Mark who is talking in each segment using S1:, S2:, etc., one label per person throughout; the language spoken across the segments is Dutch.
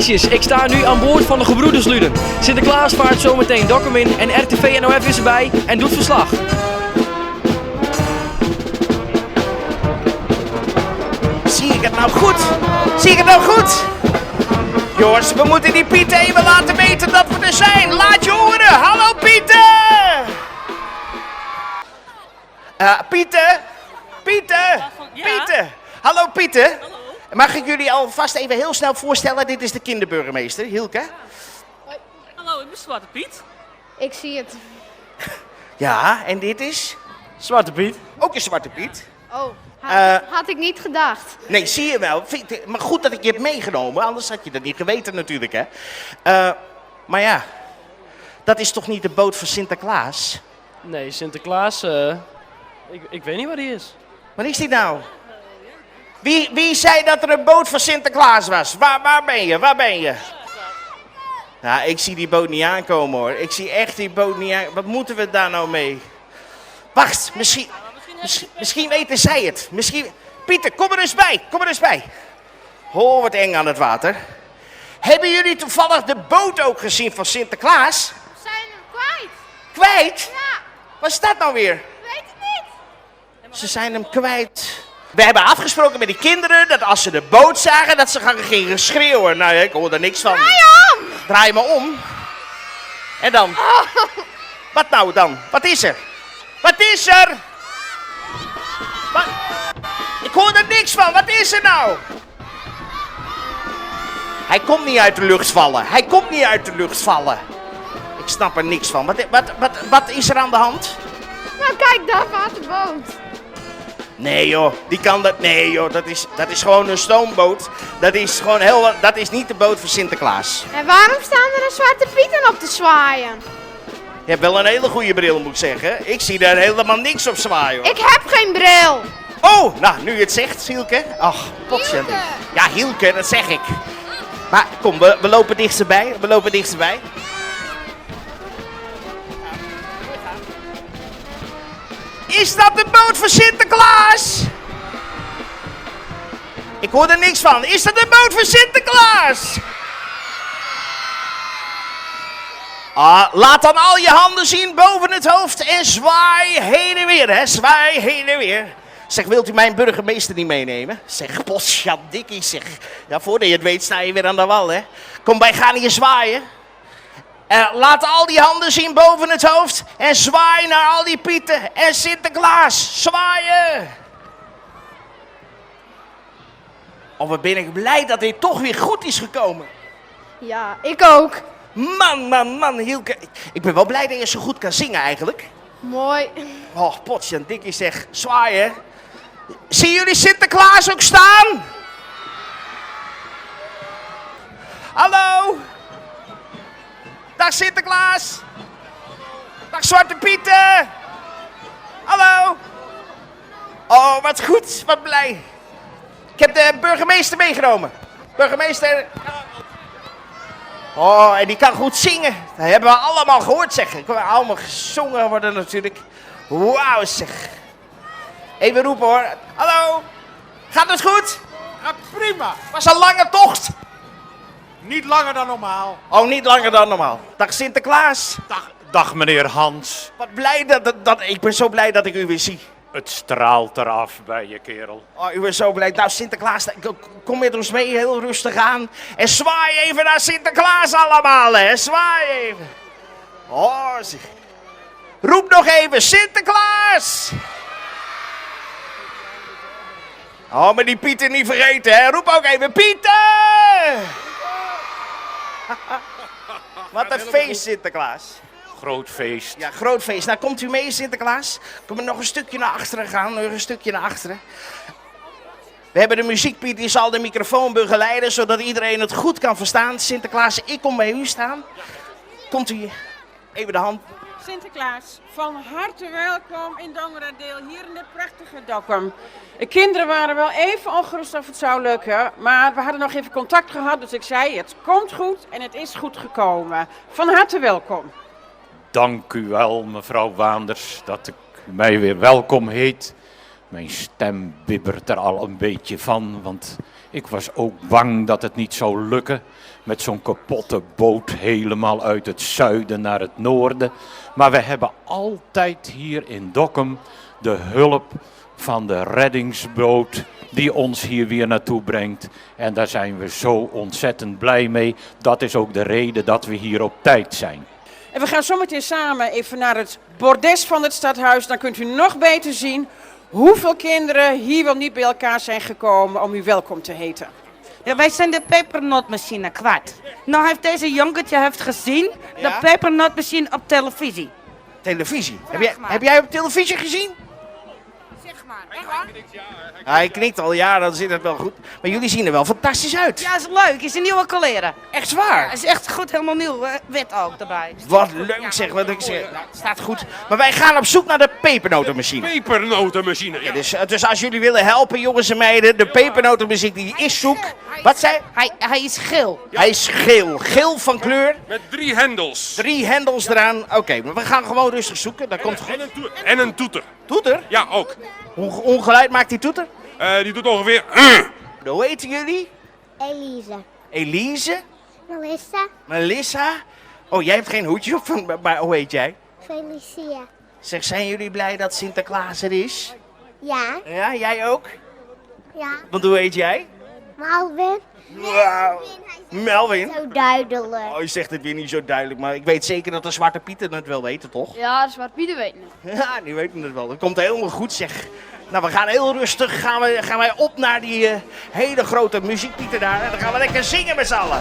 S1: meisjes, ik sta nu aan boord van de Gebroedersluden. Sinterklaas vaart zometeen Dokkum in en RTV NOF is erbij en doet verslag.
S2: Zie ik het nou goed? Zie ik het nou goed? Jongens, we moeten die Pieten even laten weten dat we er zijn. Laat je horen. Hallo Pieten! Pieten? Pieten?
S3: Ja?
S2: Pieten? Hallo Pieten?
S3: Hallo.
S2: Mag ik jullie alvast even heel snel voorstellen? Dit is de kinderburgemeester, Hielke.
S3: Hallo, ik ben Zwarte Piet.
S4: Ik zie het.
S2: Ja, en dit is?
S5: Zwarte Piet.
S2: Ook een Zwarte Piet.
S4: Oh, had ik niet gedacht.
S2: Nee, zie je wel. Maar goed dat ik je heb meegenomen, anders had je dat niet geweten natuurlijk, hè. Maar ja, dat is toch niet de boot van Sinterklaas?
S5: Nee, Sinterklaas, ik weet niet waar die is.
S2: Waar is die nou? Wie zei dat er een boot van Sinterklaas was? Waar ben je? Waar ben je? Nou, ik zie die boot niet aankomen hoor. Ik zie echt die boot niet aankomen. Wat moeten we daar nou mee? Wacht, misschien weten zij het. Pieter, kom er eens bij. Kom er eens bij. Oh, wat eng aan het water. Hebben jullie toevallig de boot ook gezien van Sinterklaas?
S4: We zijn hem kwijt.
S2: Kwijt?
S4: Ja,
S2: Wat is dat nou weer?
S4: ik weet het niet.
S2: Ze zijn hem kwijt. We hebben afgesproken met die kinderen dat als ze de boot zagen, dat ze gingen schreeuwen. Nou, ik hoor er niks van. Draai me om. En dan? Wat nou dan? Wat is er? Wat is er? Wat? Ik hoor er niks van. Wat is er nou? Hij komt niet uit de lucht vallen. Hij komt niet uit de lucht vallen. Ik snap er niks van. Wat is er aan de hand?
S4: Nou, kijk, daar vaart de boot.
S2: Nee joh, die kan dat. Nee joh, dat is gewoon een stoomboot. Dat is gewoon dat is niet de boot van Sinterklaas.
S4: En waarom staan er een Zwarte Pieten op te zwaaien?
S2: Je hebt wel een hele goede bril, moet ik zeggen. Ik zie daar helemaal niks op zwaaien hoor.
S4: Ik heb geen bril.
S2: Oh, nou, nu je het zegt, Hielke. Ach, potje.
S4: Hielke.
S2: Ja, Hielke, dat zeg ik. Maar kom, we lopen dichterbij. We lopen dichterbij. Is dat de boot van Sinterklaas? Ik hoor er niks van. Is dat de boot van Sinterklaas? Laat dan al je handen zien boven het hoofd en zwaai heen en weer, hè. Zwaai heen en weer. Zeg, wilt u mijn burgemeester niet meenemen? Zeg, potjandikkie, zeg. Ja, voordat je het weet sta je weer aan de wal, hè. Kom, wij gaan hier zwaaien. Laat al die handen zien boven het hoofd en zwaai naar al die Pieten en Sinterklaas. Zwaaien! Oh, wat ben ik blij dat dit toch weer goed is gekomen.
S4: Ja, ik ook.
S2: Man, Hielke. Ik ben wel blij dat je zo goed kan zingen eigenlijk.
S4: Mooi.
S2: Oh, potjandikkie zeg, zwaaien. Zien jullie Sinterklaas ook staan? Hallo? Dag Sinterklaas. Dag Zwarte Pieten. Hallo. Oh, wat goed, wat blij. Ik heb de burgemeester meegenomen. Burgemeester. Oh, en die kan goed zingen. Dat hebben we allemaal gehoord, zeg. Ik kan allemaal gezongen worden natuurlijk. Wauw, zeg. Even roepen hoor. Hallo. Gaat het goed?
S6: Ja, prima.
S2: Was een lange tocht.
S6: Niet langer dan normaal.
S2: Oh, niet langer dan normaal. Dag Sinterklaas.
S6: Dag meneer Hans.
S2: Wat blij ik ben zo blij dat ik u weer zie.
S6: Het straalt eraf bij je kerel.
S2: Oh, u bent zo blij. Nou, Sinterklaas, kom met ons mee, heel rustig aan. En zwaai even naar Sinterklaas allemaal, hè. Zwaai even. Oh, zeg. Roep nog even, Sinterklaas. Oh, maar die Pieter niet vergeten, hè. Roep ook even, Pieter. Wat een feest, Sinterklaas.
S6: Groot feest.
S2: Ja, groot feest. Nou, komt u mee, Sinterklaas? Kom er nog een stukje naar achteren gaan, nog een stukje naar achteren. We hebben de muziekpiet, die zal de microfoon begeleiden, zodat iedereen het goed kan verstaan. Sinterklaas, ik kom bij u staan. Komt u even de hand.
S7: Sinterklaas, van harte welkom in Dongeradeel, hier in dit prachtige Dokkum. De kinderen waren wel even ongerust of het zou lukken, maar we hadden nog even contact gehad, dus ik zei het komt goed en het is goed gekomen. Van harte welkom.
S6: Dank u wel, mevrouw Waanders, dat ik mij weer welkom heet. Mijn stem bibbert er al een beetje van, want Ik was ook bang dat het niet zou lukken met zo'n kapotte boot helemaal uit het zuiden naar het noorden. Maar we hebben altijd hier in Dokkum de hulp van de reddingsboot die ons hier weer naartoe brengt. En daar zijn we zo ontzettend blij mee. Dat is ook de reden dat we hier op tijd zijn.
S7: En we gaan zometeen samen even naar het bordes van het stadhuis. Dan kunt u nog beter zien hoeveel kinderen hier wel niet bij elkaar zijn gekomen om u welkom te heten.
S8: Ja, wij zijn de pepernootmachine kwijt. Nou heeft deze jongetje gezien
S2: Ja?
S8: de pepernootmachine op televisie.
S2: Televisie.
S8: Vraag maar.
S2: Heb jij op televisie gezien?
S8: Zeg maar, echt waar?
S2: Hij knikt al, ja, dan zit het wel goed. Maar jullie zien er wel fantastisch uit.
S8: Ja, is leuk. Is een nieuwe kleren.
S2: Echt waar.
S8: Ja, is echt goed, helemaal nieuw. Wit ook erbij.
S2: Wat leuk zeg, wat ik zeg. Nou, het staat goed. Maar wij gaan op zoek naar de pepernotenmachine.
S9: Pepernotenmachine.
S2: Ja, dus als jullie willen helpen, jongens en meiden, de pepernotenmachine die is zoek. Wat zei?
S8: Hij is geel.
S2: Hij is geel. Geel van kleur.
S9: Met 3 hendels.
S2: 3 hendels eraan. Oké, maar we gaan gewoon rustig zoeken. Dat komt goed.
S9: En een toeter.
S2: Toeter?
S9: Ja, ook.
S2: Hoe ongeluid maakt die toeter?
S9: Die doet ongeveer...
S2: Hoe heten jullie?
S10: Elise.
S2: Elise?
S10: Melissa.
S2: Melissa? Oh, jij hebt geen hoedje op, maar hoe heet jij?
S10: Felicia.
S2: Zeg, zijn jullie blij dat Sinterklaas er is?
S10: Ja.
S2: Ja, jij ook?
S10: Ja.
S2: Want hoe heet jij?
S10: Malvin.
S2: Wauw. Melvin?
S10: Zo duidelijk.
S2: Oh, je zegt het weer niet zo duidelijk, maar ik weet zeker dat de Zwarte Pieten het wel weten, toch?
S4: Ja, de Zwarte Pieten weten het.
S2: Ja, die weten het wel. Dat komt helemaal goed, zeg. Nou, we gaan heel rustig, gaan wij op naar die hele grote muziekpieten daar. En dan gaan we lekker zingen met z'n allen.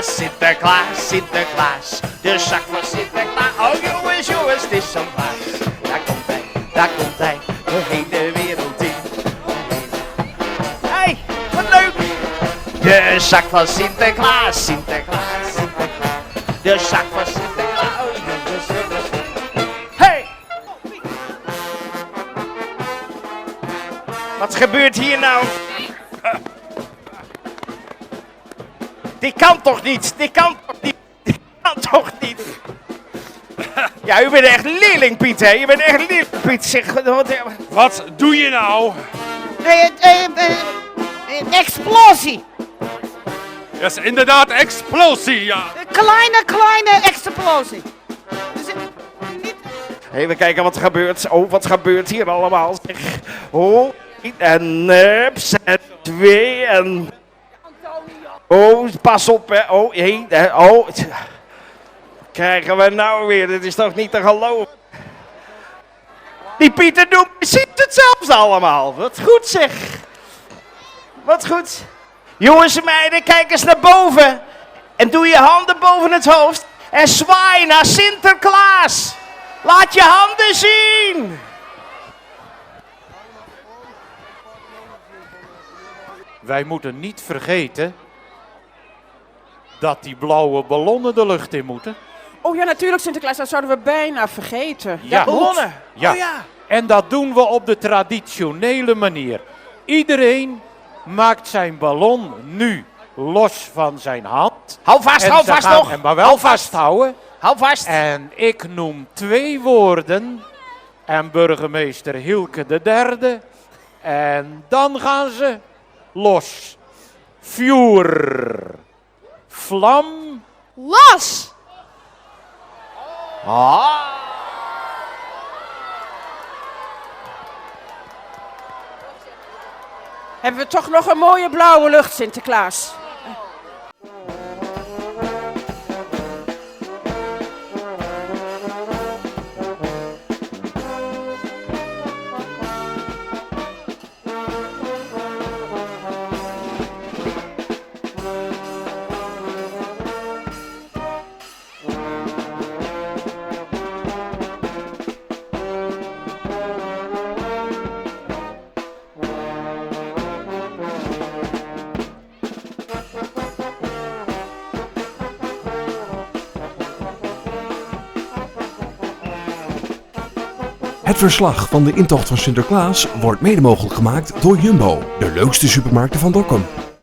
S2: Sinterklaas, Sinterklaas, Sinterklaas. De zak van Sinterklaas. Oh jongens, jongens, het is zo'n baas. Daar komt hij, de hele wereld in. Hey, wat leuk. De zak van Sinterklaas, Sinterklaas, Sinterklaas. De zak van Sinterklaas. Oh jongens, jongens. Hey. Wat gebeurt hier nou? Dit kan toch niet? Dit kan toch niet? Dit kan toch niet? Ja, u bent echt leerling, Piet, hè? Je bent echt leerling, Piet. Zeg,
S9: Wat doe je nou?
S8: Explosie.
S9: Dat is inderdaad explosie, ja.
S8: Kleine explosie. Dus, niet...
S2: Even kijken wat er gebeurt. Oh, wat gebeurt hier allemaal? Zeg. Oh, en ups, en 2 en... Oh, pas op, hè. Oh, hé, oh. Krijgen we nou weer? Dit is toch niet te geloven? Die Pieter doen precies hetzelfde allemaal. Wat goed, zeg. Wat goed. Jongens en meiden, kijk eens naar boven. En doe je handen boven het hoofd. En zwaai naar Sinterklaas. Laat je handen zien.
S6: Wij moeten niet vergeten dat die blauwe ballonnen de lucht in moeten.
S7: Oh ja, natuurlijk Sinterklaas, dat zouden we bijna vergeten.
S6: Ja,
S2: ballonnen.
S6: Ja.
S2: Oh ja.
S6: En dat doen we op de traditionele manier. Iedereen maakt zijn ballon nu los van zijn hand.
S2: Hou vast,
S6: En
S2: hou
S6: ze
S2: vast
S6: gaan
S2: nog.
S6: hem maar wel
S2: Hou vast.
S6: vasthouden.
S2: Hou vast.
S6: En ik noem 2 woorden. En burgemeester Hielke de derde. En dan gaan ze los. Vuur. Vlam.
S4: Los!
S2: Ah.
S7: Hebben we toch nog een mooie blauwe lucht, Sinterklaas.
S11: Het verslag van de intocht van Sinterklaas wordt mede mogelijk gemaakt door Jumbo, de leukste supermarkten van Dokkum.